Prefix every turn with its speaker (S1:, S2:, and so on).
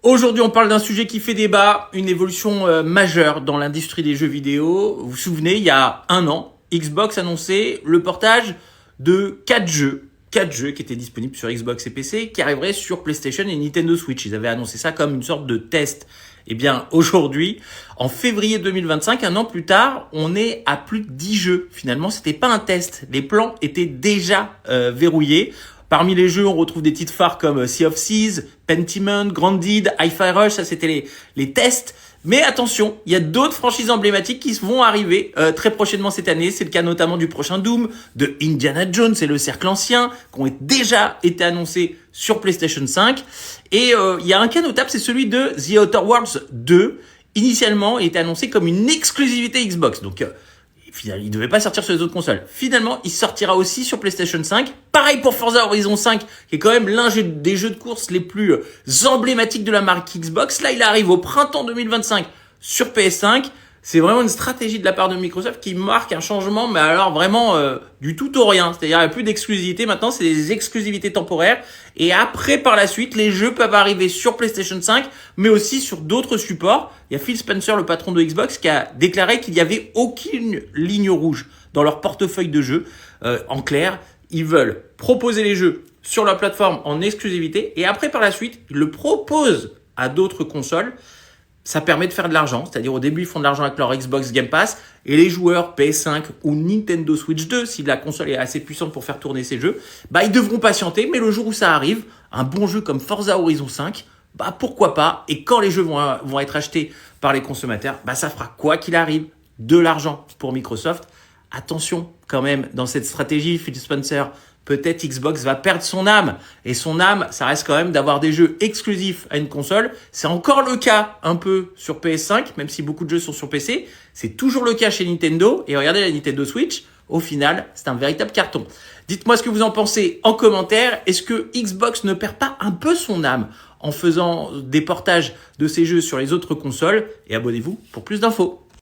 S1: Aujourd'hui, on parle d'un sujet qui fait débat, une évolution majeure dans l'industrie des jeux vidéo. Vous vous souvenez, il y a un an, Xbox annonçait le portage de 4 jeux qui étaient disponibles sur Xbox et PC, qui arriveraient sur PlayStation et Nintendo Switch. Ils avaient annoncé ça comme une sorte de test. Eh bien, aujourd'hui, en février 2025, un an plus tard, on est à plus de 10 jeux. Finalement, c'était pas un test. Les plans étaient déjà verrouillés. Parmi les jeux, on retrouve des titres phares comme Sea of Thieves, Pentiment, Grounded, Hi-Fi Rush, ça c'était les tests. Mais attention, il y a d'autres franchises emblématiques qui vont arriver très prochainement cette année. C'est le cas notamment du prochain Doom, de Indiana Jones et le Cercle Ancien, qui ont déjà été annoncés sur PlayStation 5. Et il y a un cas notable, c'est celui de The Outer Worlds 2. Initialement, il était annoncé comme une exclusivité Xbox. Donc, finalement, il ne devait pas sortir sur les autres consoles. Finalement, il sortira aussi sur PlayStation 5. Pareil pour Forza Horizon 5, qui est quand même l'un des jeux de course les plus emblématiques de la marque Xbox. Là, il arrive au printemps 2025 sur PS5. C'est vraiment une stratégie de la part de Microsoft qui marque un changement, mais alors vraiment du tout au rien. C'est-à-dire, il n'y a plus d'exclusivité. Maintenant, c'est des exclusivités temporaires. Et après, par la suite, les jeux peuvent arriver sur PlayStation 5, mais aussi sur d'autres supports. Il y a Phil Spencer, le patron de Xbox, qui a déclaré qu'il n'y avait aucune ligne rouge dans leur portefeuille de jeux. En clair, ils veulent proposer les jeux sur leur plateforme en exclusivité. Et après, par la suite, ils le proposent à d'autres consoles. Ça permet de faire de l'argent, c'est-à-dire au début ils font de l'argent avec leur Xbox Game Pass et les joueurs PS5 ou Nintendo Switch 2, si la console est assez puissante pour faire tourner ces jeux, ils devront patienter, mais le jour où ça arrive, un bon jeu comme Forza Horizon 5, pourquoi pas, et quand les jeux vont être achetés par les consommateurs, ça fera quoi qu'il arrive de l'argent pour Microsoft. Attention quand même dans cette stratégie, Phil Spencer, peut-être Xbox va perdre son âme. Et son âme, ça reste quand même d'avoir des jeux exclusifs à une console. C'est encore le cas un peu sur PS5, même si beaucoup de jeux sont sur PC. C'est toujours le cas chez Nintendo. Et regardez la Nintendo Switch, au final, c'est un véritable carton. Dites-moi ce que vous en pensez en commentaire. Est-ce que Xbox ne perd pas un peu son âme en faisant des portages de ces jeux sur les autres consoles? Et abonnez-vous pour plus d'infos.